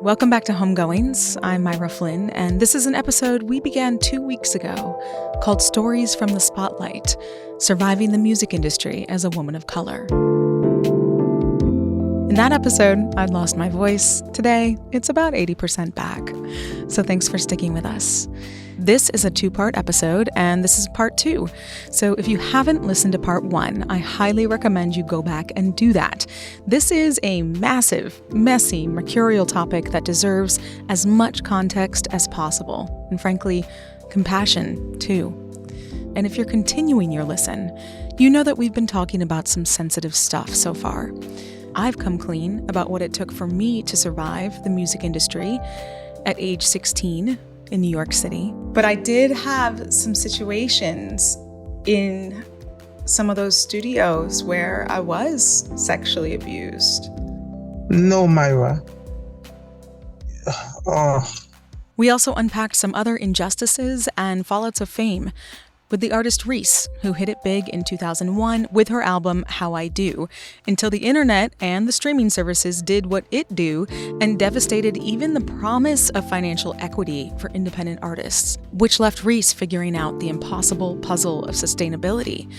Welcome back to Homegoings. I'm Myra Flynn, and this is an episode we began 2 weeks ago called Stories from the Spotlight, Surviving the Music Industry as a Woman of Color. In that episode, I'd lost my voice. Today, it's about 80% back. So thanks for sticking with us. This is a 2-part episode, and this is part 2. So if you haven't listened to part 1, I highly recommend you go back and do that. This is a massive, messy, mercurial topic that deserves as much context as possible, and frankly, compassion too. And if you're continuing your listen, you know that we've been talking about some sensitive stuff so far. I've come clean about what it took for me to survive the music industry at age 16 in New York City. But I did have some situations in some of those studios where I was sexually abused. No, Myra. We also unpacked some other injustices and fallouts of fame with the artist Reese, who hit it big in 2001 with her album How I Do, until the internet and the streaming services did what it do and devastated even the promise of financial equity for independent artists, which left Reese figuring out the impossible puzzle of sustainability,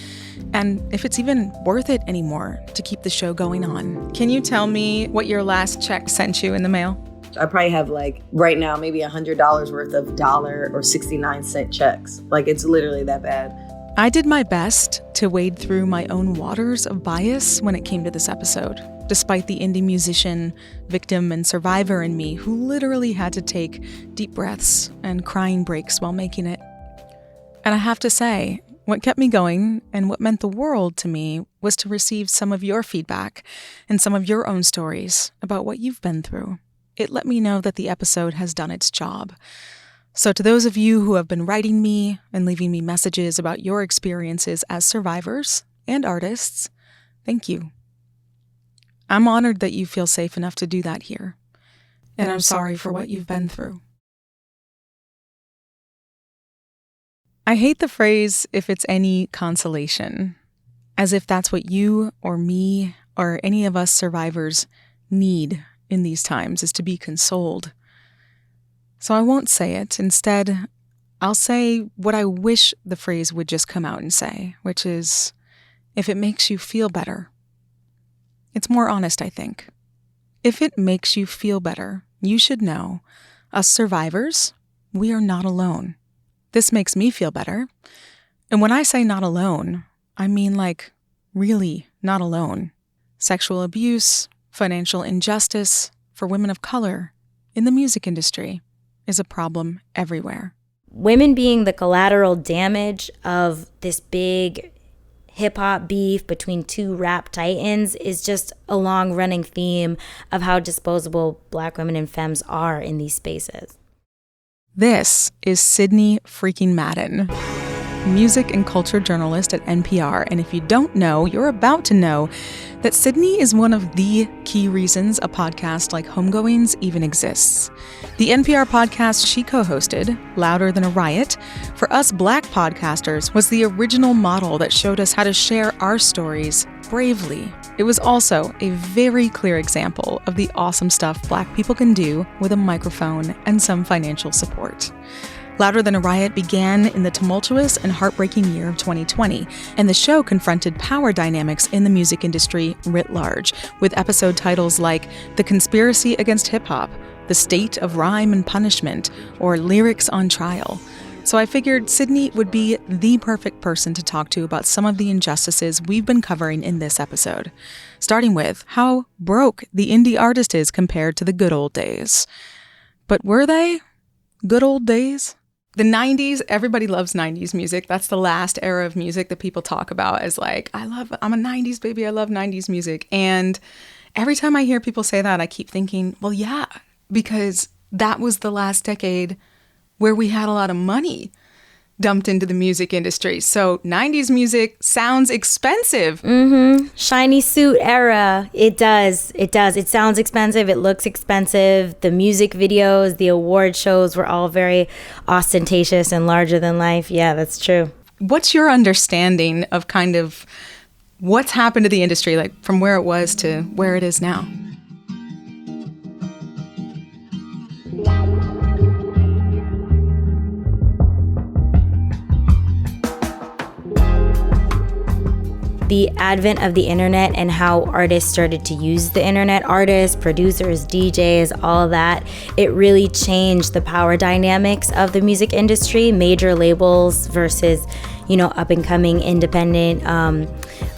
and if it's even worth it anymore to keep the show going on. Can you tell me what your last check sent you in the mail? I probably have right now, maybe $100 worth of $1 or 69-cent checks. It's literally that bad. I did my best to wade through my own waters of bias when it came to this episode, despite the indie musician, victim, and survivor in me who literally had to take deep breaths and crying breaks while making it. And I have to say, what kept me going and what meant the world to me was to receive some of your feedback and some of your own stories about what you've been through. It let me know that the episode has done its job. So to those of you who have been writing me and leaving me messages about your experiences as survivors and artists, thank you. I'm honored that you feel safe enough to do that here. And I'm sorry for what you've been through. I hate the phrase, if it's any consolation, as if that's what you or me or any of us survivors need in these times, is to be consoled. So I won't say it. Instead, I'll say what I wish the phrase would just come out and say, which is, if it makes you feel better. It's more honest, I think. If it makes you feel better, you should know, us survivors, we are not alone. This makes me feel better. And when I say not alone, I mean really not alone. Sexual abuse, financial injustice for women of color in the music industry is a problem everywhere. Women being the collateral damage of this big hip-hop beef between two rap titans is just a long-running theme of how disposable Black women and femmes are in these spaces. This is Sydney freaking Madden, music and culture journalist at NPR, and if you don't know, you're about to know that Sydney is one of the key reasons a podcast like Homegoings even exists. The NPR podcast she co-hosted, Louder Than a Riot, for us Black podcasters was the original model that showed us how to share our stories bravely. It was also a very clear example of the awesome stuff Black people can do with a microphone and some financial support. Louder Than a Riot began in the tumultuous and heartbreaking year of 2020, and the show confronted power dynamics in the music industry writ large, with episode titles like The Conspiracy Against Hip Hop, The State of Rhyme and Punishment, or Lyrics on Trial. So I figured Sydney would be the perfect person to talk to about some of the injustices we've been covering in this episode, starting with how broke the indie artist is compared to the good old days. But were they good old days? The 90s, everybody loves 90s music. That's the last era of music that people talk about as I'm a 90s baby, I love 90s music. And every time I hear people say that, I keep thinking, well, yeah, because that was the last decade where we had a lot of money dumped into the music industry. So 90s music sounds expensive. Shiny suit era. It does. It sounds expensive. It looks expensive. The music videos, the award shows were all very ostentatious and larger than life. Yeah, that's true. What's your understanding of kind of what's happened to the industry, from where it was to where it is now? The advent of the internet and how artists started to use the internet, artists, producers, DJs, all that, it really changed the power dynamics of the music industry. Major labels versus, up and coming independent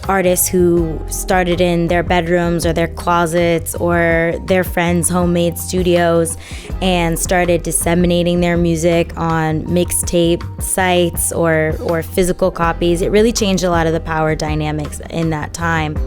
artists who started in their bedrooms or their closets or their friends' homemade studios and started disseminating their music on mixtape sites or physical copies. It really changed a lot of the power dynamics in that time.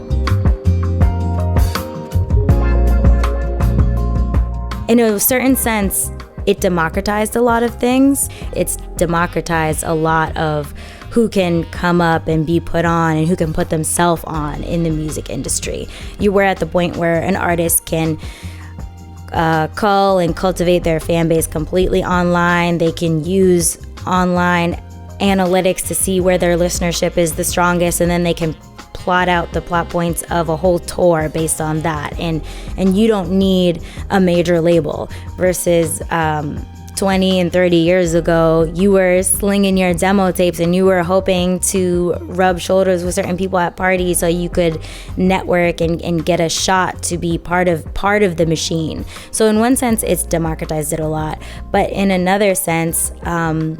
In a certain sense, it democratized a lot of things. It's democratized a lot of who can come up and be put on and who can put themselves on in the music industry. You were at the point where an artist can cull and cultivate their fan base completely online. They can use online analytics to see where their listenership is the strongest, and then they can plot out the plot points of a whole tour based on that. And you don't need a major label versus 20 and 30 years ago, you were slinging your demo tapes and you were hoping to rub shoulders with certain people at parties so you could network and get a shot to be part of the machine. So in one sense, it's democratized it a lot. But in another sense, the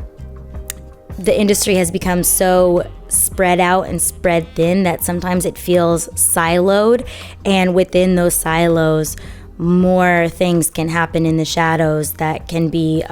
industry has become so spread out and spread thin that sometimes it feels siloed. And within those silos, more things can happen in the shadows that can be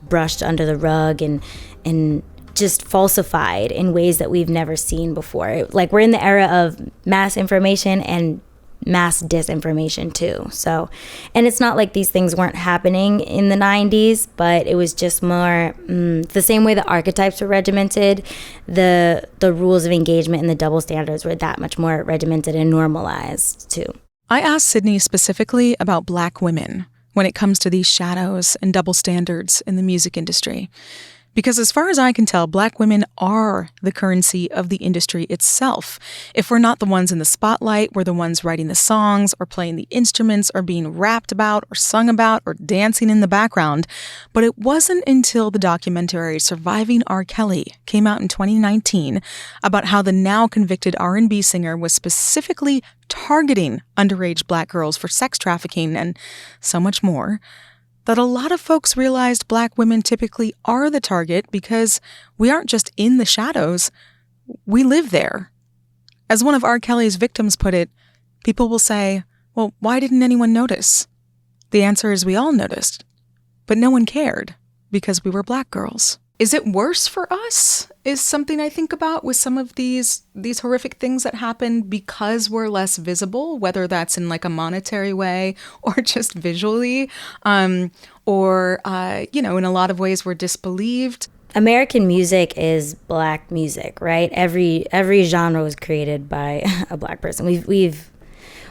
brushed under the rug and just falsified in ways that we've never seen before. Like, we're in the era of mass information and mass disinformation too. So, and it's not like these things weren't happening in the 90s, but it was just more the same way the archetypes were regimented, the rules of engagement and the double standards were that much more regimented and normalized too. I asked Sydney specifically about Black women when it comes to these shadows and double standards in the music industry. Because as far as I can tell, Black women are the currency of the industry itself. If we're not the ones in the spotlight, we're the ones writing the songs or playing the instruments or being rapped about or sung about or dancing in the background. But it wasn't until the documentary Surviving R. Kelly came out in 2019 about how the now convicted R&B singer was specifically targeting underage Black girls for sex trafficking and so much more, that a lot of folks realized Black women typically are the target because we aren't just in the shadows, we live there. As one of R. Kelly's victims put it, people will say, well, why didn't anyone notice? The answer is we all noticed, but no one cared because we were Black girls. Is it worse for us? Is something I think about with some of these horrific things that happen because we're less visible, whether that's in like a monetary way or just visually, or in a lot of ways we're disbelieved. American music is Black music, right? Every genre was created by a Black person. We've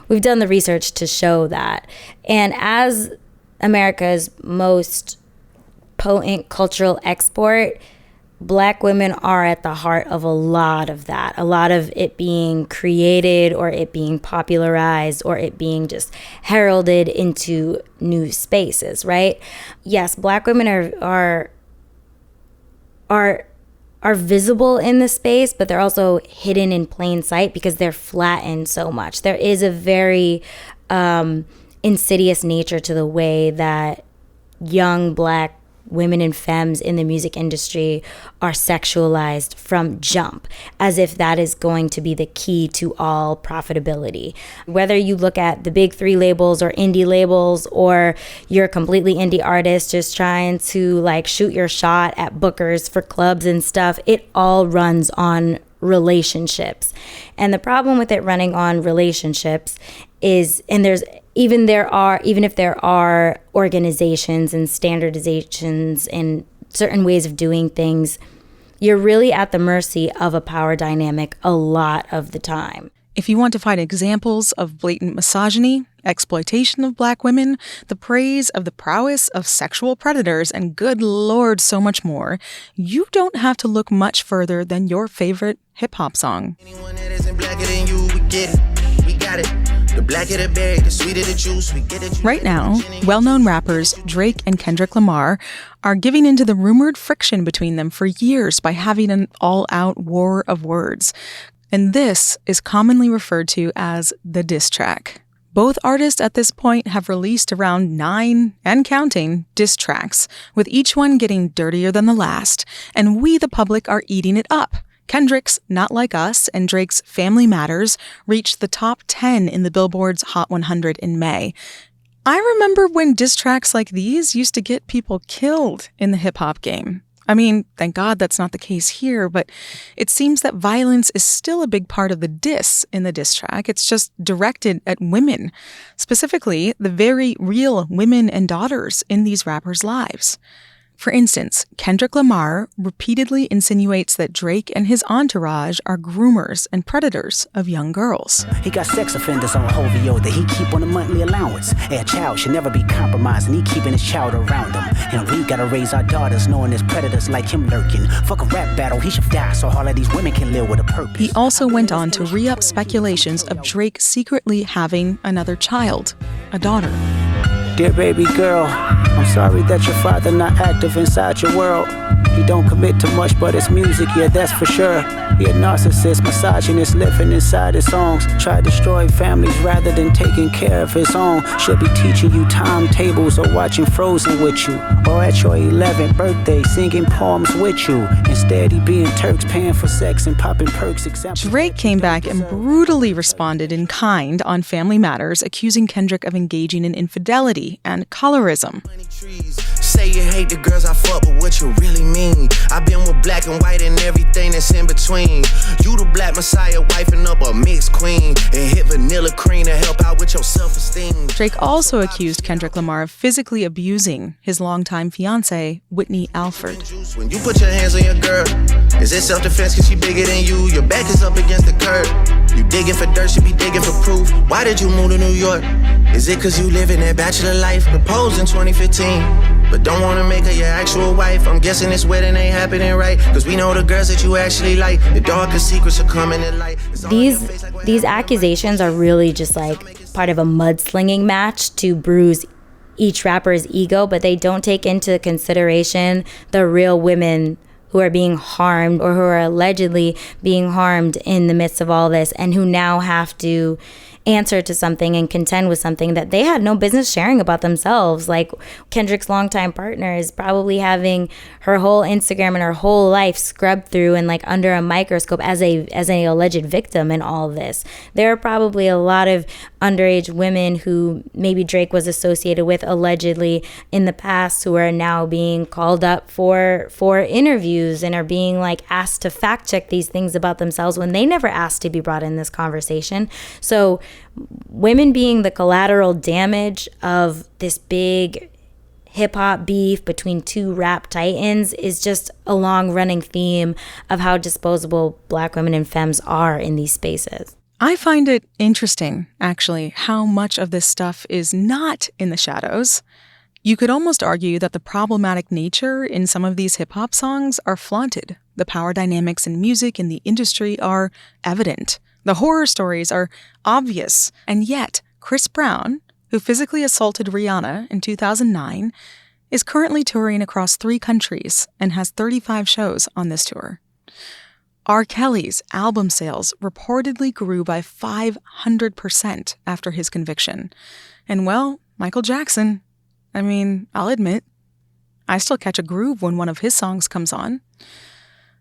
done the research to show that. And as America's most potent cultural export, Black women are at the heart of a lot of that. A lot of it being created or it being popularized or it being just heralded into new spaces, right? Yes, Black women are visible in the space, but they're also hidden in plain sight because they're flattened so much. There is a very insidious nature to the way that young Black women and femmes in the music industry are sexualized from jump, as if that is going to be the key to all profitability. Whether you look at the big three labels or indie labels, or you're a completely indie artist just trying to like shoot your shot at bookers for clubs and stuff, it all runs on relationships. And the problem with it running on relationships is, and even if there are organizations and standardizations and certain ways of doing things, you're really at the mercy of a power dynamic a lot of the time. If you want to find examples of blatant misogyny, exploitation of Black women, the praise of the prowess of sexual predators, and good Lord, so much more, you don't have to look much further than your favorite hip-hop song. Anyone that isn't blacker than you, we get it. We got it. The blacker the berry, the sweeter the juice. We get it. Right now, well-known rappers Drake and Kendrick Lamar are giving into the rumored friction between them for years by having an all-out war of words. And this is commonly referred to as the diss track. Both artists at this point have released around 9, and counting, diss tracks, with each one getting dirtier than the last, and we, the public, are eating it up. Kendrick's Not Like Us and Drake's Family Matters reached the top 10 in the Billboard's Hot 100 in May. I remember when diss tracks like these used to get people killed in the hip-hop game. I mean, thank God that's not the case here, but it seems that violence is still a big part of the diss in the diss track. It's just directed at women, specifically the very real women and daughters in these rappers' lives. For instance, Kendrick Lamar repeatedly insinuates that Drake and his entourage are groomers and predators of young girls. He got sex offenders on Hovio that he keep on a monthly allowance. A child should never be compromised, and he keeping his child around him. And we gotta raise our daughters knowing there's predators like him lurking. Fuck a rap battle, he should die so all of these women can live with a purpose. He also went on to re-up speculations of Drake secretly having another child, a daughter. Dear baby girl, I'm sorry that your father not active inside your world. He don't commit to much, but it's music, yeah, that's for sure. He a narcissist, misogynist, living inside his songs. Try destroying families rather than taking care of his own. Should be teaching you timetables or watching Frozen with you. Or at your 11th birthday, singing poems with you. Instead, he being Turks, paying for sex and popping perks. Drake came back and brutally responded in kind on Family Matters, accusing Kendrick of engaging in infidelity and colorism. Say you hate the girls I fuck, but what you really mean? I've been with black and white and everything that's in between. You the black messiah, wifing up a mixed queen, and hit vanilla cream to help out with your self-esteem. Drake also accused Kendrick Lamar of physically abusing his longtime fiancée, Whitney Alford. When you put your hands on your girl, is it self-defense cause she bigger than you? Your back is up against the curb. You digging for dirt, she be digging for proof. Why did you move to New York? Is it cause you live in that bachelor life? Proposed in 2015, but don't wanna make her your actual wife. I'm guessing this wedding ain't happening right, cause we know the girls that you actually like. The darkest secrets are coming to light. These accusations are really just like part of a mudslinging match to bruise each rapper's ego, but they don't take into consideration the real women who are being harmed or who are allegedly being harmed in the midst of all this, and who now have to answer to something and contend with something that they had no business sharing about themselves. Like Kendrick's longtime partner is probably having her whole Instagram and her whole life scrubbed through and like under a microscope as an alleged victim in all of this. There are probably a lot of underage women who maybe Drake was associated with allegedly in the past who are now being called up for interviews and are being like asked to fact check these things about themselves when they never asked to be brought in this conversation. So women being the collateral damage of this big hip-hop beef between two rap titans is just a long-running theme of how disposable Black women and femmes are in these spaces. I find it interesting, actually, how much of this stuff is not in the shadows. You could almost argue that the problematic nature in some of these hip-hop songs are flaunted. The power dynamics in music and the industry are evident. The horror stories are obvious. And yet, Chris Brown, who physically assaulted Rihanna in 2009, is currently touring across 3 countries and has 35 shows on this tour. R. Kelly's album sales reportedly grew by 500% after his conviction. And well, Michael Jackson, I'll admit, I still catch a groove when one of his songs comes on.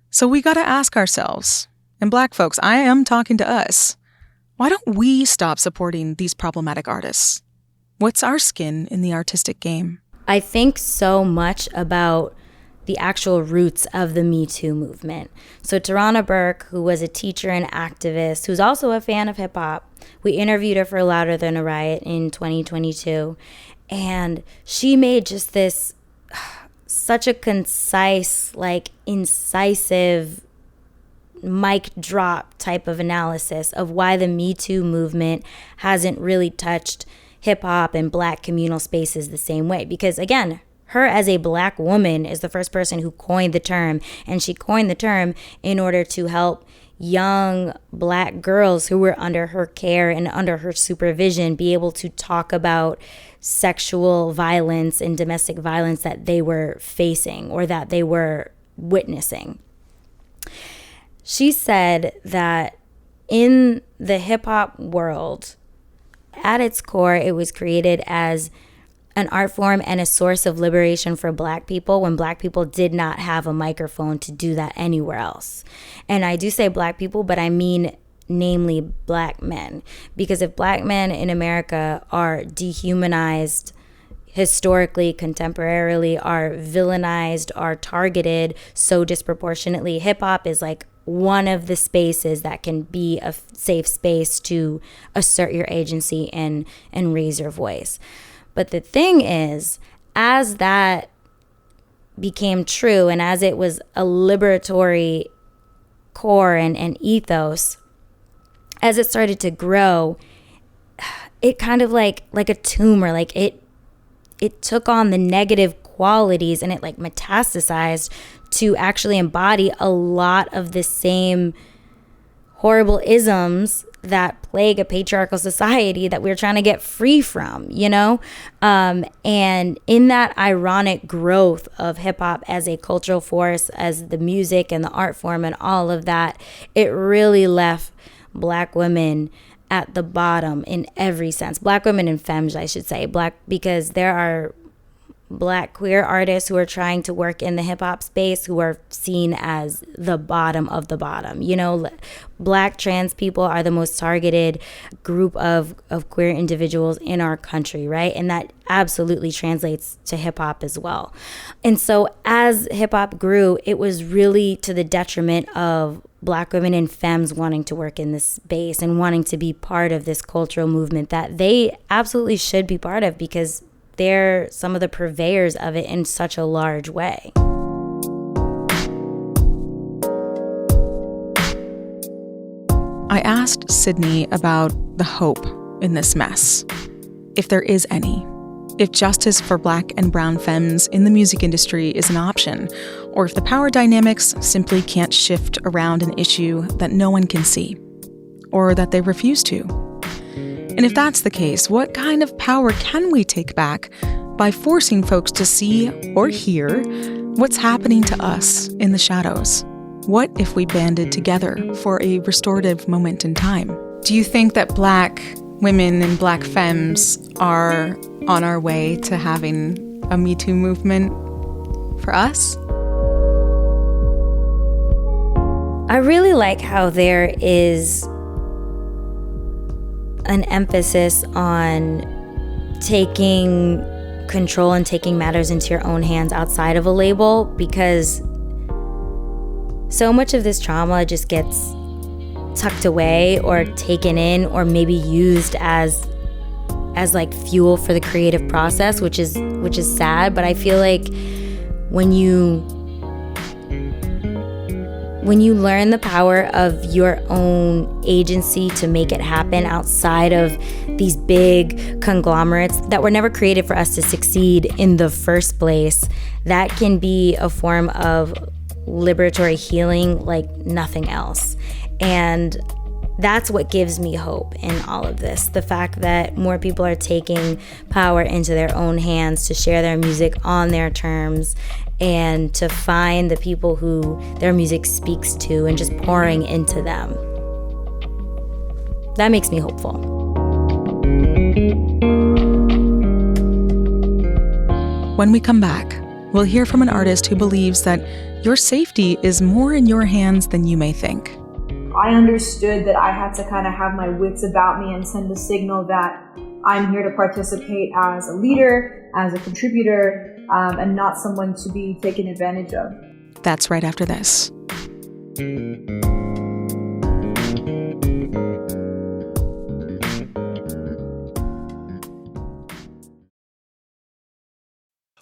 So we gotta ask ourselves, and Black folks, I am talking to us, why don't we stop supporting these problematic artists? What's our skin in the artistic game? I think so much about the actual roots of the Me Too movement. So Tarana Burke, who was a teacher and activist, who's also a fan of hip hop, we interviewed her for Louder Than a Riot in 2022. And she made just this, such a concise, incisive, mic drop type of analysis of why the Me Too movement hasn't really touched hip hop and Black communal spaces the same way. Because again, her as a Black woman is the first person who coined the term, and she coined the term in order to help young Black girls who were under her care and under her supervision be able to talk about sexual violence and domestic violence that they were facing or that they were witnessing. She said that in the hip hop world, at its core, it was created as an art form and a source of liberation for Black people when Black people did not have a microphone to do that anywhere else. And I do say Black people, but I mean namely Black men. Because if Black men in America are dehumanized historically, contemporarily, are villainized, are targeted so disproportionately, hip hop is like one of the spaces that can be a safe space to assert your agency and raise your voice. But the thing is, as that became true and as it was a liberatory core and ethos, as it started to grow, it kind of like a tumor, like it took on the negative qualities and it like metastasized to actually embody a lot of the same horrible isms that plague a patriarchal society that we're trying to get free from, you know? And in that ironic growth of hip hop as a cultural force, as the music and the art form and all of that, it really left Black women at the bottom in every sense. Black women and femmes, I should say. Because there are Black queer artists who are trying to work in the hip hop space who are seen as the bottom of the bottom. You know, Black trans people are the most targeted group of queer individuals in our country, right? And that absolutely translates to hip hop as well. And so as hip hop grew, it was really to the detriment of Black women and femmes wanting to work in this space and wanting to be part of this cultural movement that they absolutely should be part of because they're some of the purveyors of it in such a large way. I asked Sydney about the hope in this mess, if there is any, if justice for Black and brown femmes in the music industry is an option, or if the power dynamics simply can't shift around an issue that no one can see, or that they refuse to. And if that's the case, what kind of power can we take back by forcing folks to see or hear what's happening to us in the shadows? What if we banded together for a restorative moment in time? Do you think that Black women and Black femmes are on our way to having a Me Too movement for us? I really like how there is an emphasis on taking control and taking matters into your own hands outside of a label, because so much of this trauma just gets tucked away or taken in or maybe used as like fuel for the creative process, which is sad. But I feel like when you learn the power of your own agency to make it happen outside of these big conglomerates that were never created for us to succeed in the first place, that can be a form of liberatory healing like nothing else. And that's what gives me hope in all of this. The fact that more people are taking power into their own hands to share their music on their terms and to find the people who their music speaks to and just pouring into them. That makes me hopeful. When we come back, we'll hear from an artist who believes that your safety is more in your hands than you may think. I understood that I had to kind of have my wits about me and send a signal that I'm here to participate as a leader, as a contributor, and not someone to be taken advantage of. That's right after this.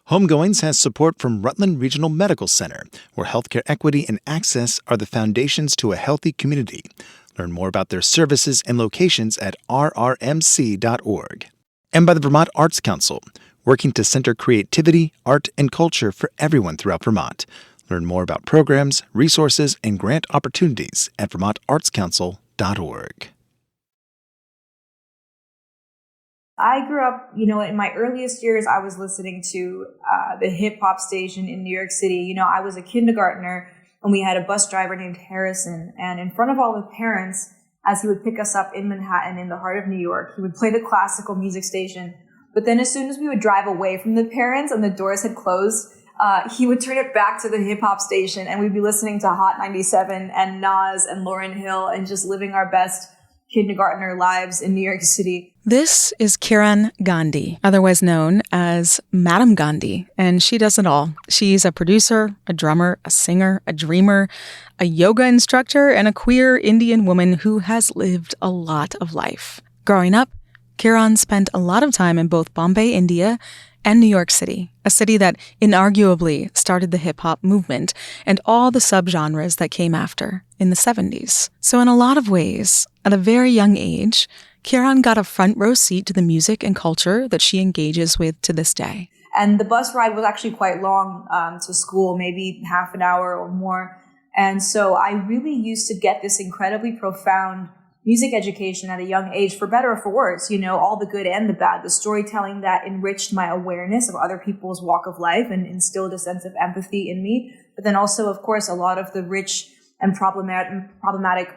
Homegoings has support from Rutland Regional Medical Center, where healthcare equity and access are the foundations to a healthy community. Learn more about their services and locations at rrmc.org. And by the Vermont Arts Council, working to center creativity, art, and culture for everyone throughout Vermont. Learn more about programs, resources, and grant opportunities at vermontartscouncil.org. I grew up, in my earliest years, I was listening to the hip hop station in New York City. I was a kindergartner and we had a bus driver named Harrison. And in front of all the parents, as he would pick us up in Manhattan in the heart of New York, he would play the classical music station. But then as soon as we would drive away from the parents and the doors had closed, he would turn it back to the hip hop station and we'd be listening to Hot 97 and Nas and Lauryn Hill and just living our best kindergartner lives in New York City. This is Kiran Gandhi, otherwise known as Madam Gandhi, and she does it all. She's a producer, a drummer, a singer, a dreamer, a yoga instructor, and a queer Indian woman who has lived a lot of life. Growing up, Kiran spent a lot of time in both Bombay, India, and New York City, a city that inarguably started the hip-hop movement and all the subgenres that came after in the 70s. So in a lot of ways, at a very young age, Kiran got a front row seat to the music and culture that she engages with to this day. And the bus ride was actually quite long to school, maybe half an hour or more. And so I really used to get this incredibly profound music education at a young age, for better or for worse, all the good and the bad, the storytelling that enriched my awareness of other people's walk of life and instilled a sense of empathy in me. But then also, of course, a lot of the rich and problematic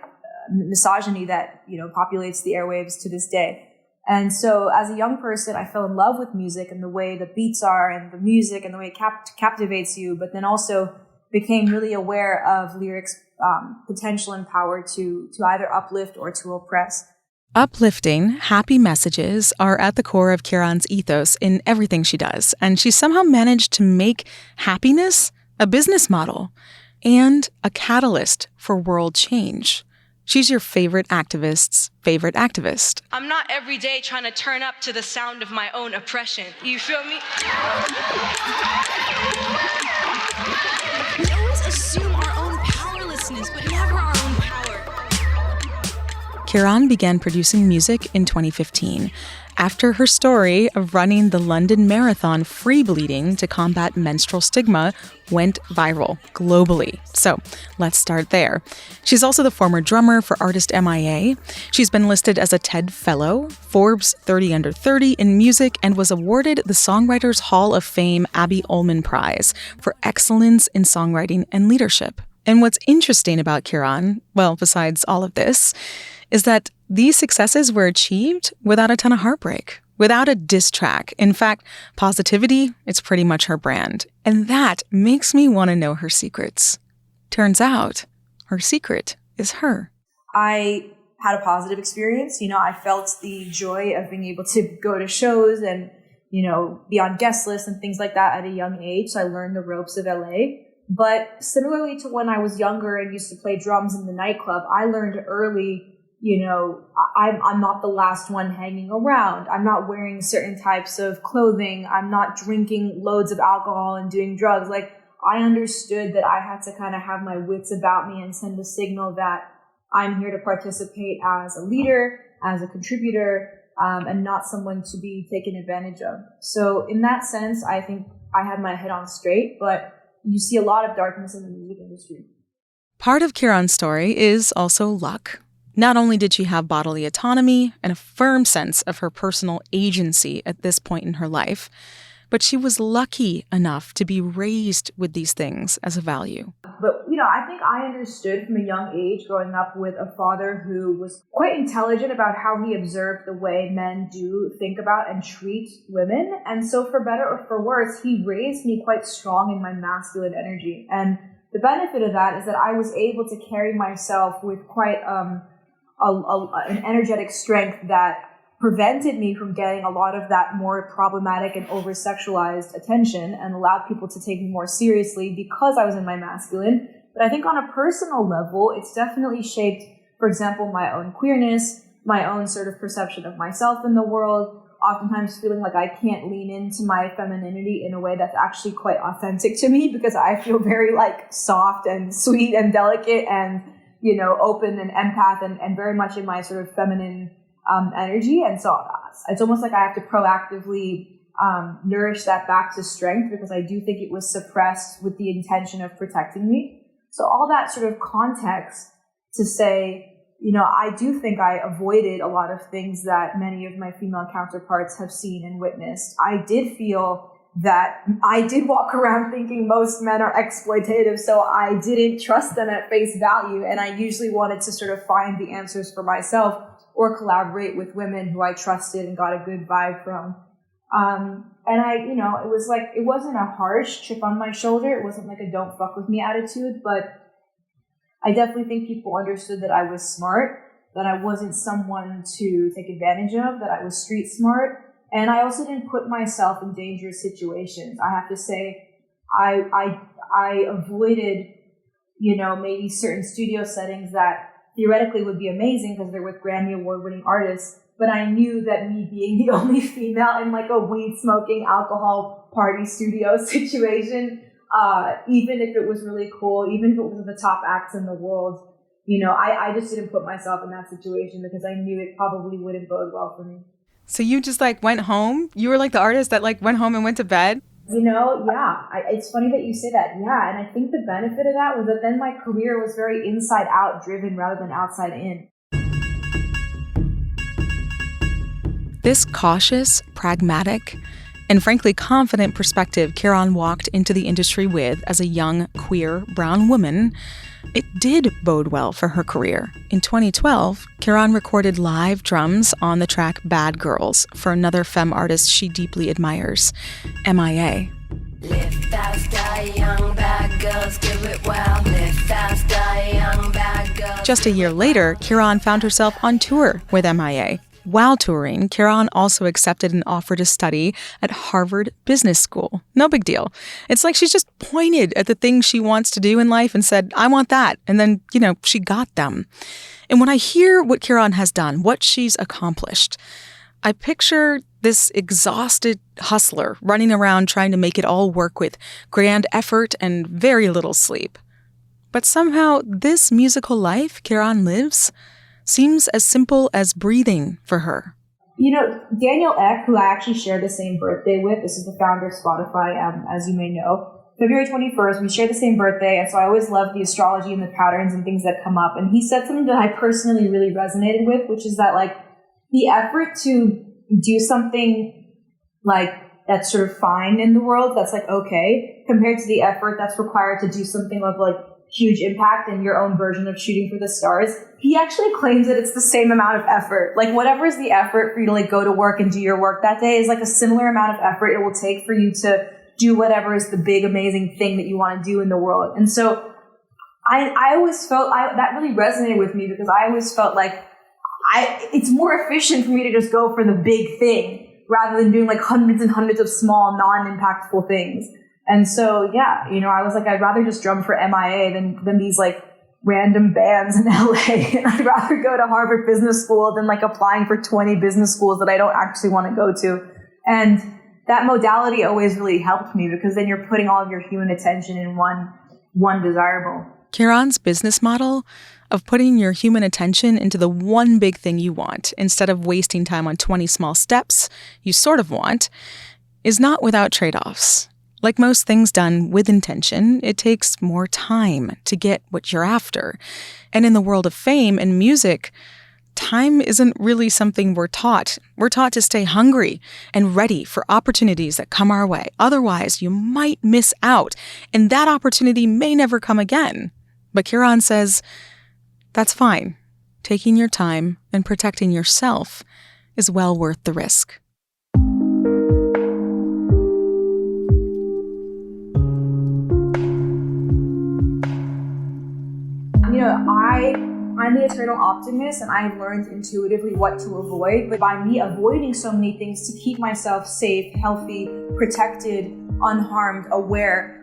misogyny that, populates the airwaves to this day. And so as a young person, I fell in love with music and the way the beats are and the music and the way it captivates you, but then also became really aware of lyrics' potential and power to either uplift or to oppress. Uplifting, happy messages are at the core of Kiran's ethos in everything she does, and she somehow managed to make happiness a business model and a catalyst for world change. She's your favorite activist's favorite activist. I'm not every day trying to turn up to the sound of my own oppression. You feel me? We always assume our own powerlessness, but never our own power. Kiran began producing music in 2015 after her story of running the London Marathon free bleeding to combat menstrual stigma went viral globally. So let's start there. She's also the former drummer for artist MIA. She's been listed as a TED Fellow, Forbes 30 Under 30 in music, and was awarded the Songwriters Hall of Fame Abby Ullman Prize for excellence in songwriting and leadership. And what's interesting about Kiran, well, besides all of this, is that these successes were achieved without a ton of heartbreak, without a diss track. In fact, positivity, it's pretty much her brand. And that makes me want to know her secrets. Turns out, her secret is her. I had a positive experience. I felt the joy of being able to go to shows and, be on guest lists and things like that at a young age. So I learned the ropes of LA. But similarly to when I was younger and used to play drums in the nightclub, I learned early, I'm not the last one hanging around. I'm not wearing certain types of clothing. I'm not drinking loads of alcohol and doing drugs. I understood that I had to kind of have my wits about me and send a signal that I'm here to participate as a leader, as a contributor, and not someone to be taken advantage of. So in that sense, I think I had my head on straight, but you see a lot of darkness in the music industry. Part of Kiran's story is also luck. Not only did she have bodily autonomy and a firm sense of her personal agency at this point in her life, but she was lucky enough to be raised with these things as a value. But, I think I understood from a young age growing up with a father who was quite intelligent about how he observed the way men do think about and treat women. And so for better or for worse, he raised me quite strong in my masculine energy. And the benefit of that is that I was able to carry myself with quite an energetic strength that prevented me from getting a lot of that more problematic and over-sexualized attention and allowed people to take me more seriously because I was in my masculine. But I think on a personal level, it's definitely shaped, for example, my own queerness, my own sort of perception of myself in the world, oftentimes feeling like I can't lean into my femininity in a way that's actually quite authentic to me because I feel very soft and sweet and delicate and, open and empath and very much in my sort of feminine energy. And so it's almost like I have to proactively nourish that back to strength, because I do think it was suppressed with the intention of protecting me. So all that sort of context to say, I do think I avoided a lot of things that many of my female counterparts have seen and witnessed. I did feel that I did walk around thinking most men are exploitative, so I didn't trust them at face value. And I usually wanted to sort of find the answers for myself or collaborate with women who I trusted and got a good vibe from. And I, it was like, it wasn't a harsh chip on my shoulder. It wasn't like a don't fuck with me attitude, but I definitely think people understood that I was smart, that I wasn't someone to take advantage of, that I was street smart. And I also didn't put myself in dangerous situations. I have to say, I avoided, maybe certain studio settings that theoretically would be amazing because they're with Grammy Award-winning artists. But I knew that me being the only female in like a weed-smoking, alcohol party studio situation, even if it was really cool, even if it was the top acts in the world, I just didn't put myself in that situation because I knew it probably wouldn't bode well for me. So you just like went home? You were like the artist that like went home and went to bed? Yeah. It's funny that you say that. Yeah. And I think the benefit of that was that then my career was very inside out driven rather than outside in. This cautious, pragmatic, and frankly confident perspective Kieran walked into the industry with as a young, queer, brown woman, it did bode well for her career. In 2012, Kieran recorded live drums on the track Bad Girls for another femme artist she deeply admires, MIA. Live fast, die young, bad girls, do it well. Live fast, die young, bad girls. Just a year later, Kieran found herself on tour with MIA. While touring, Kieran also accepted an offer to study at Harvard Business School. No big deal. It's like she's just pointed at the things she wants to do in life and said, I want that. And then, she got them. And when I hear what Kieran has done, what she's accomplished, I picture this exhausted hustler running around trying to make it all work with grand effort and very little sleep. But somehow this musical life Kieran lives seems as simple as breathing for her. Daniel Ek, who I actually share the same birthday with, this is the founder of Spotify, as you may know, February 21st, we share the same birthday, and so I always love the astrology and the patterns and things that come up. And he said something that I personally really resonated with, which is that, like, the effort to do something, like, that's sort of fine in the world, that's, like, okay, compared to the effort that's required to do something of, like, huge impact in your own version of shooting for the stars. He actually claims that it's the same amount of effort. Like, whatever is the effort for you to like go to work and do your work that day is like a similar amount of effort it will take for you to do whatever is the big amazing thing that you want to do in the world. And so I always felt that really resonated with me because I always felt like it's more efficient for me to just go for the big thing rather than doing like hundreds and hundreds of small non-impactful things. And so, yeah, I was like, I'd rather just drum for MIA than these like random bands in LA. And I'd rather go to Harvard Business School than like applying for 20 business schools that I don't actually want to go to. And that modality always really helped me because then you're putting all of your human attention in one desirable. Kieran's business model of putting your human attention into the one big thing you want instead of wasting time on 20 small steps you sort of want is not without trade-offs. Like most things done with intention, it takes more time to get what you're after. And in the world of fame and music, time isn't really something we're taught. We're taught to stay hungry and ready for opportunities that come our way. Otherwise, you might miss out, and that opportunity may never come again. But Kieran says, that's fine. Taking your time and protecting yourself is well worth the risk. I'm the eternal optimist, and I've learned intuitively what to avoid. But by me avoiding so many things to keep myself safe, healthy, protected, unharmed, aware,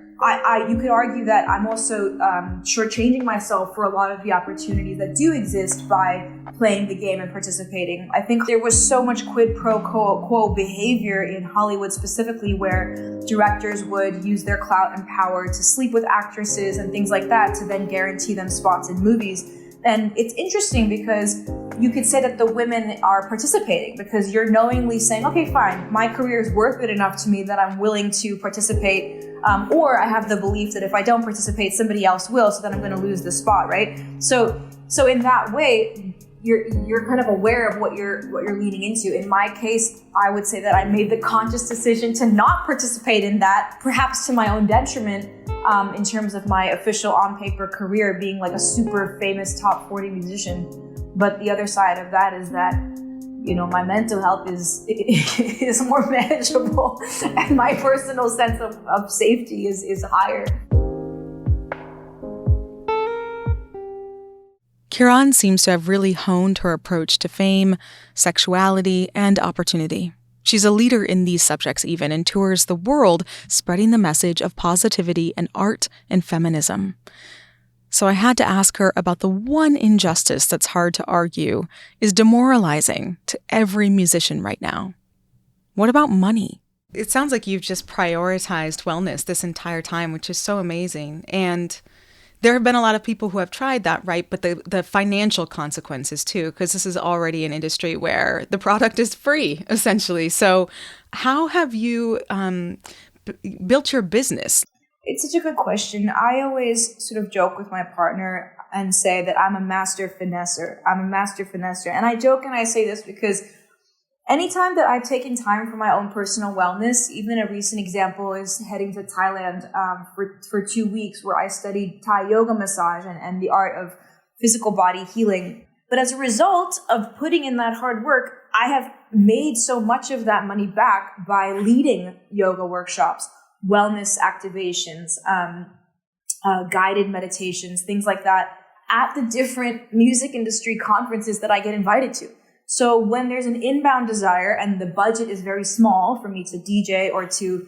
you could argue that I'm also shortchanging myself for a lot of the opportunities that do exist by playing the game and participating. I think there was so much quid pro quo behavior in Hollywood specifically where directors would use their clout and power to sleep with actresses and things like that to then guarantee them spots in movies. And it's interesting because you could say that the women are participating because you're knowingly saying, okay, fine, my career is worth it enough to me that I'm willing to participate. Or I have the belief that if I don't participate, somebody else will, so then I'm going to lose the spot, right? So in that way, you're kind of aware of what you're leaning into. In my case, I would say that I made the conscious decision to not participate in that, perhaps to my own detriment, in terms of my official on-paper career being like a super famous top 40 musician. But the other side of that is that, my mental health is more manageable and my personal sense of safety is higher. Kiran seems to have really honed her approach to fame, sexuality, and opportunity. She's a leader in these subjects even and tours the world spreading the message of positivity and art and feminism. So I had to ask her about the one injustice that's hard to argue is demoralizing to every musician right now. What about money? It sounds like you've just prioritized wellness this entire time, which is so amazing. And there have been a lot of people who have tried that, right? But the financial consequences too, because this is already an industry where the product is free, essentially. So how have you built your business? It's such a good question. I always sort of joke with my partner and say that I'm a master finesser. And I joke and I say this because anytime that I've taken time for my own personal wellness, even a recent example is heading to Thailand for 2 weeks where I studied Thai yoga massage and the art of physical body healing. But as a result of putting in that hard work, I have made so much of that money back by leading yoga workshops, wellness activations, guided meditations, things like that at the different music industry conferences that I get invited to. So when there's an inbound desire and the budget is very small for me to DJ or to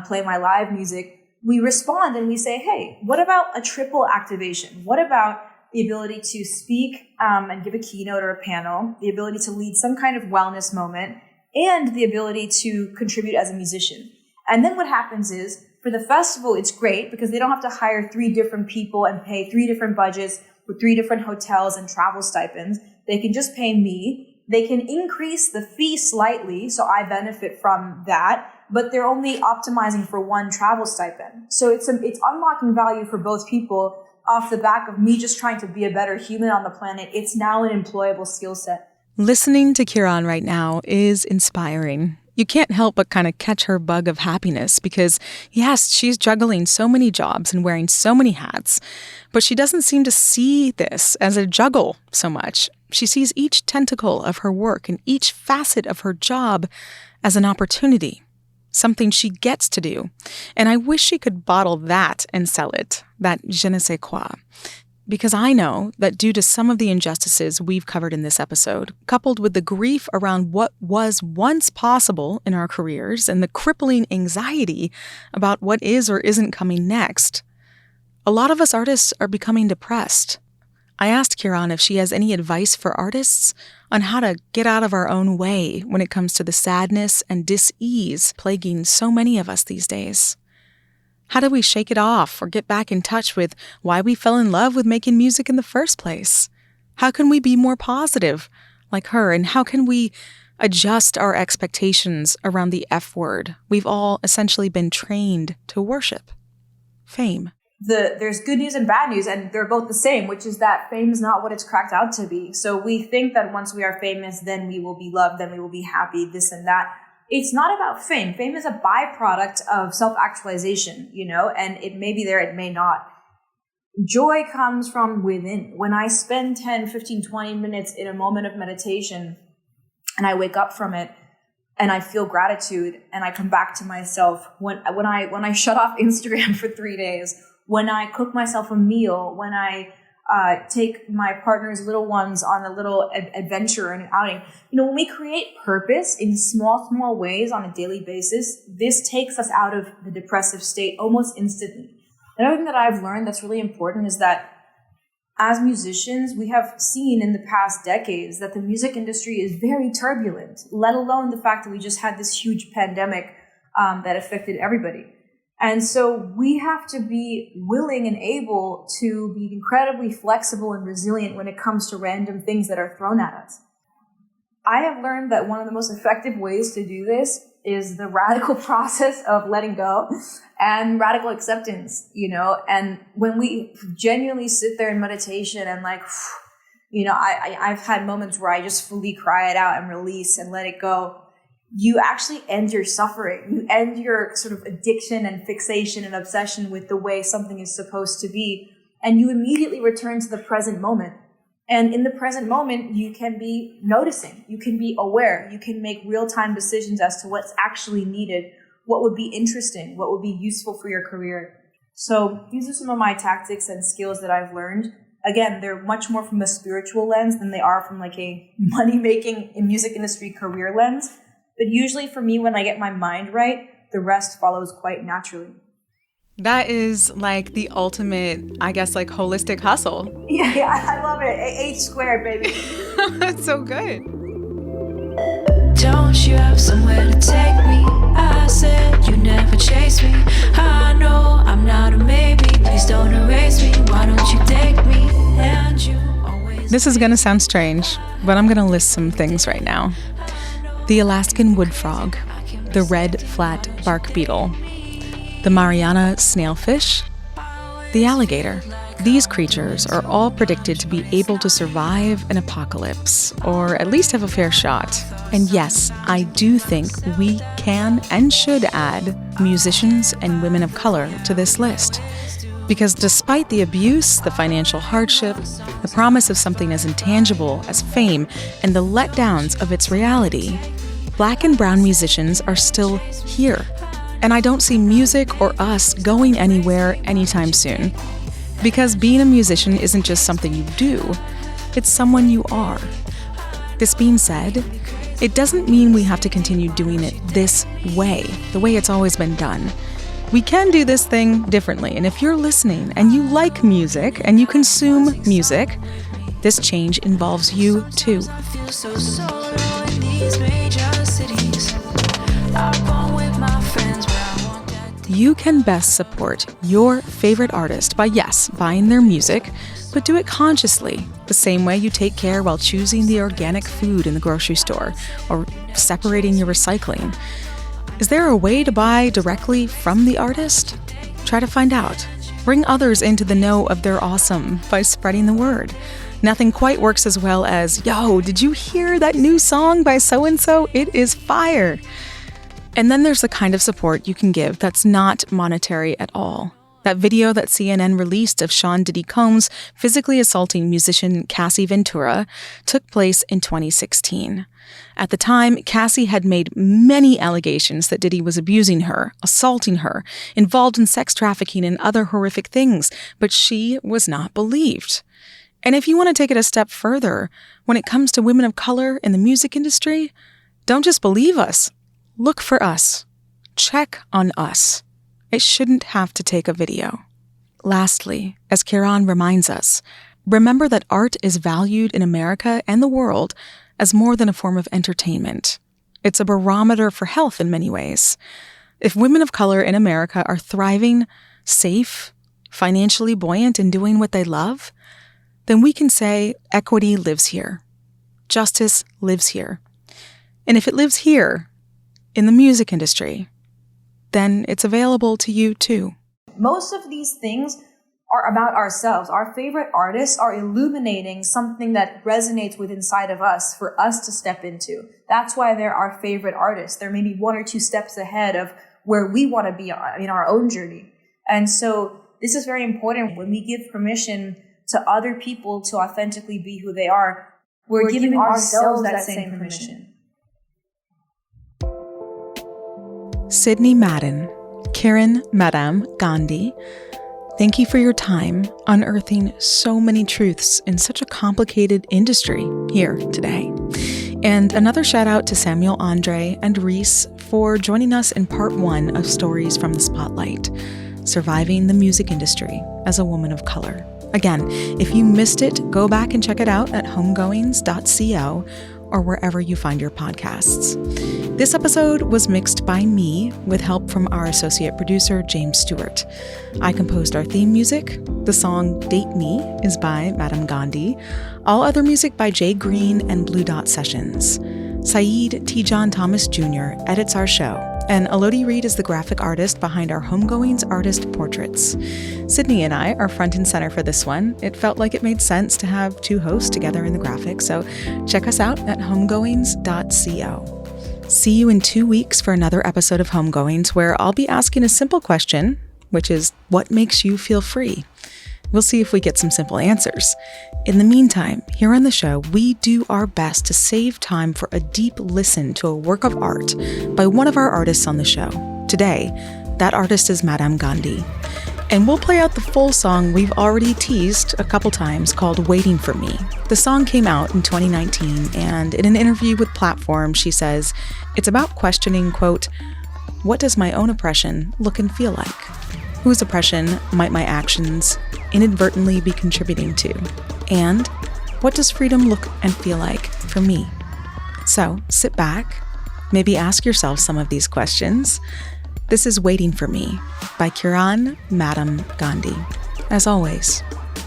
play my live music, we respond and we say, hey, what about a triple activation? What about the ability to speak and give a keynote or a panel, the ability to lead some kind of wellness moment, and the ability to contribute as a musician? And then what happens is, for the festival, it's great because they don't have to hire 3 different people and pay 3 different budgets with 3 different hotels and travel stipends. They can just pay me. They can increase the fee slightly, so I benefit from that, but they're only optimizing for 1 travel stipend. So it's unlocking value for both people off the back of me just trying to be a better human on the planet. It's now an employable skill set. Listening to Kiran right now is inspiring. You can't help but kind of catch her bug of happiness because, yes, she's juggling so many jobs and wearing so many hats, but she doesn't seem to see this as a juggle so much. She sees each tentacle of her work and each facet of her job as an opportunity, something she gets to do. And I wish she could bottle that and sell it, that je ne sais quoi. Because I know that due to some of the injustices we've covered in this episode, coupled with the grief around what was once possible in our careers and the crippling anxiety about what is or isn't coming next, a lot of us artists are becoming depressed. I asked Kiran if she has any advice for artists on how to get out of our own way when it comes to the sadness and dis-ease plaguing so many of us these days. How do we shake it off or get back in touch with why we fell in love with making music in the first place? How can we be more positive like her? And how can we adjust our expectations around the F word we've all essentially been trained to worship? Fame. There's good news and bad news, and they're both the same, which is that fame is not what it's cracked out to be. So we think that once we are famous, then we will be loved, then we will be happy, this and that. It's not about fame. Fame is a byproduct of self-actualization, and it may be there, it may not. Joy comes from within. When I spend 10, 15, 20 minutes in a moment of meditation and I wake up from it and I feel gratitude and I come back to myself, when I shut off Instagram for 3 days, when I cook myself a meal, when I take my partner's little ones on a little adventure and an outing. When we create purpose in small ways on a daily basis, this takes us out of the depressive state almost instantly. Another thing that I've learned that's really important is that as musicians, we have seen in the past decades that the music industry is very turbulent, let alone the fact that we just had this huge pandemic that affected everybody. And so we have to be willing and able to be incredibly flexible and resilient when it comes to random things that are thrown at us. I have learned that one of the most effective ways to do this is the radical process of letting go and radical acceptance, and when we genuinely sit there in meditation and I've had moments where I just fully cry it out and release and let it go. You actually end your suffering. You end your sort of addiction and fixation and obsession with the way something is supposed to be. And you immediately return to the present moment. And in the present moment, you can be noticing. You can be aware. You can make real-time decisions as to what's actually needed, what would be interesting, what would be useful for your career. So these are some of my tactics and skills that I've learned. Again, they're much more from a spiritual lens than they are from a money-making in music industry career lens. But usually for me, when I get my mind right, the rest follows quite naturally. That is like the ultimate, I guess, holistic hustle. Yeah, I love it. H squared, baby. That's so good. Don't you have somewhere to take me? I said you never chase me. I know I'm not a maybe. Please don't erase me. Why don't you take me? And you always. This is going to sound strange, but I'm going to list some things right now. The Alaskan wood frog, the red flat bark beetle, the Mariana snailfish, the alligator. These creatures are all predicted to be able to survive an apocalypse, or at least have a fair shot. And yes, I do think we can and should add musicians and women of color to this list. Because despite the abuse, the financial hardship, the promise of something as intangible as fame, and the letdowns of its reality, Black and brown musicians are still here. And I don't see music or us going anywhere anytime soon. Because being a musician isn't just something you do, it's someone you are. This being said, it doesn't mean we have to continue doing it this way, the way it's always been done. We can do this thing differently, and if you're listening and you like music and you consume music, this change involves you too. I feel so solo in these major cities. I've gone with my friends where I want that. You can best support your favorite artist by, yes, buying their music, but do it consciously, the same way you take care while choosing the organic food in the grocery store or separating your recycling. Is there a way to buy directly from the artist? Try to find out. Bring others into the know of their awesome by spreading the word. Nothing quite works as well as, yo, did you hear that new song by so-and-so? It is fire. And then there's the kind of support you can give that's not monetary at all. That video that CNN released of Sean Diddy Combs physically assaulting musician Cassie Ventura took place in 2016. At the time, Cassie had made many allegations that Diddy was abusing her, assaulting her, involved in sex trafficking and other horrific things, but she was not believed. And if you want to take it a step further, when it comes to women of color in the music industry, don't just believe us. Look for us. Check on us. It shouldn't have to take a video. Lastly, as Kieran reminds us, remember that art is valued in America and the world as more than a form of entertainment. It's a barometer for health in many ways. If women of color in America are thriving, safe, financially buoyant, and doing what they love, then we can say equity lives here. Justice lives here. And if it lives here, in the music industry, then it's available to you too. Most of these things are about ourselves. Our favorite artists are illuminating something that resonates with inside of us for us to step into. That's why they're our favorite artists. They're maybe one or two steps ahead of where we want to be in our own journey. And so this is very important. When we give permission to other people to authentically be who they are, we're giving ourselves that same permission. Sydney Madden, Kiran Madam Gandhi, thank you for your time unearthing so many truths in such a complicated industry here today. And another shout out to Samuel Andre and Reese for joining us in part 1 of Stories from the Spotlight, Surviving the Music Industry as a Woman of Color. Again, if you missed it, go back and check it out at homegoings.co or wherever you find your podcasts. This episode was mixed by me with help from our associate producer, James Stewart. I composed our theme music. The song Date Me is by Madam Gandhi. All other music by Jay Green and Blue Dot Sessions. Saeed T. John Thomas Jr. edits our show, and Elodie Reed is the graphic artist behind our Homegoings artist portraits. Sydney and I are front and center for this one. It felt like it made sense to have two hosts together in the graphics, so check us out at homegoings.co. See you in 2 weeks for another episode of Homegoings, where I'll be asking a simple question, which is, what makes you feel free? We'll see if we get some simple answers. In the meantime, here on the show, we do our best to save time for a deep listen to a work of art by one of our artists on the show. Today, that artist is Madam Gandhi. And we'll play out the full song we've already teased a couple times called Waiting for Me. The song came out in 2019, and in an interview with Platform, she says, it's about questioning, quote, what does my own oppression look and feel like? Whose oppression might my actions inadvertently be contributing to? And what does freedom look and feel like for me? So sit back, maybe ask yourself some of these questions. This is Waiting for Me by Kiran Madam Gandhi. As always,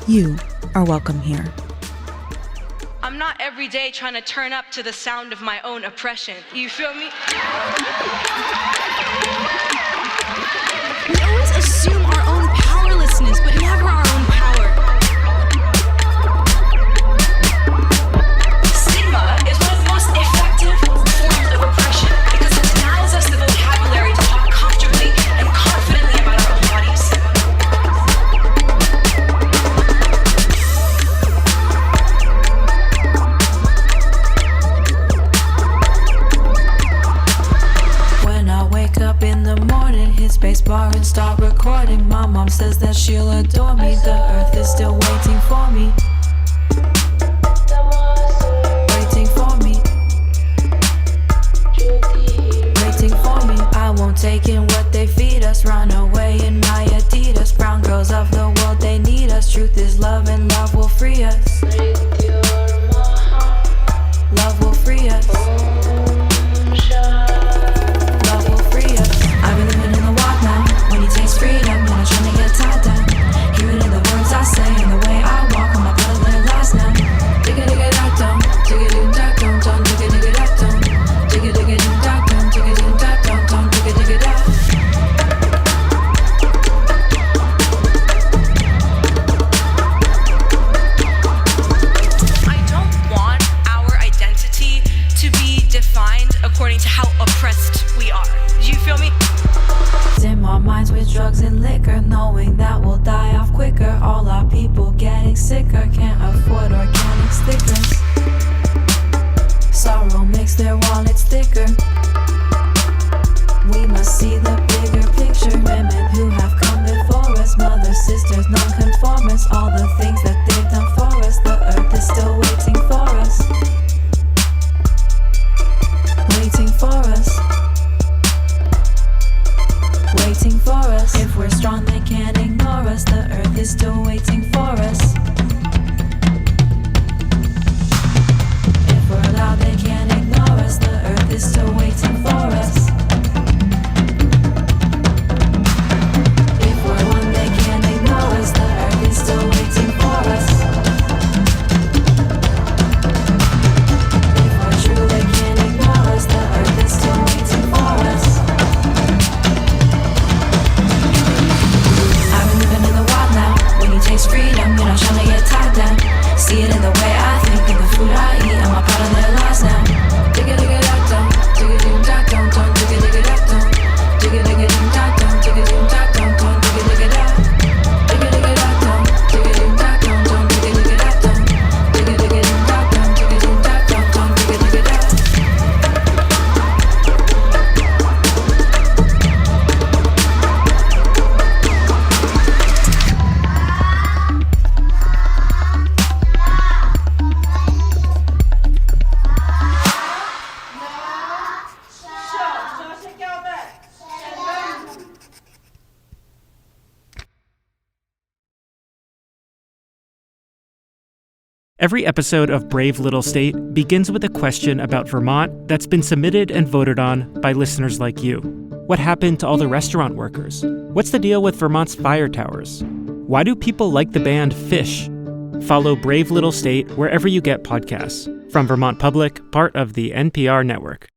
you are welcome here. I'm not every day trying to turn up to the sound of my own oppression. You feel me? We always assume our own powerlessness, but never our own power. Stigma is one of the most effective forms of oppression because it denies us the vocabulary to talk comfortably and confidently about our own bodies. When I wake up in the morning, hit spacebar and start recording. My mom says that she'll adore me. The earth is still waiting for me. Waiting for me. Waiting for me. I won't take in what they feed us. Run away in my Adidas. Brown girls of the world, they need us. Truth is love and love will free us. Love will free us. Love will free us. I've been living in the wild now. When he takes freedom, and I'm trying to get tied down. Hear it in the words I say and the way I walk. On my pedal their lies now. Digga digga da dum, digga digga da dum dum, digga digga da dum, digga digga da dum, digga digga da dum dum, digga digga da. I don't want our identity to be defined according to how oppressed we are. You feel me? Dim our minds with drugs and liquor, knowing that we'll die off quicker. All our people getting sicker, can't afford organic stickers. Sorrow makes their wallets thicker. We must see the bigger picture. Women who have come before us, mothers, sisters, non-conformists. All the things that they've done for us, the earth is still waiting for us. Waiting for us. Waiting for us. If we're strong, they can't ignore us. The earth is still waiting for us. If we're loud, they can't ignore us. The earth is still waiting for us. If we're one, they can't ignore us. The earth is still waiting for us. If we're true, they can't ignore us. The earth is still waiting for us. I've been living in the wild now. When he takes freedom, you're not trying to get tied down. See it in the way I think, in the food I eat. I'm a part of their lives now. Digga digga da dum, digga digga da dum dum. Every episode of Brave Little State begins with a question about Vermont that's been submitted and voted on by listeners like you. What happened to all the restaurant workers? What's the deal with Vermont's fire towers? Why do people like the band Fish? Follow Brave Little State wherever you get podcasts. From Vermont Public, part of the NPR network.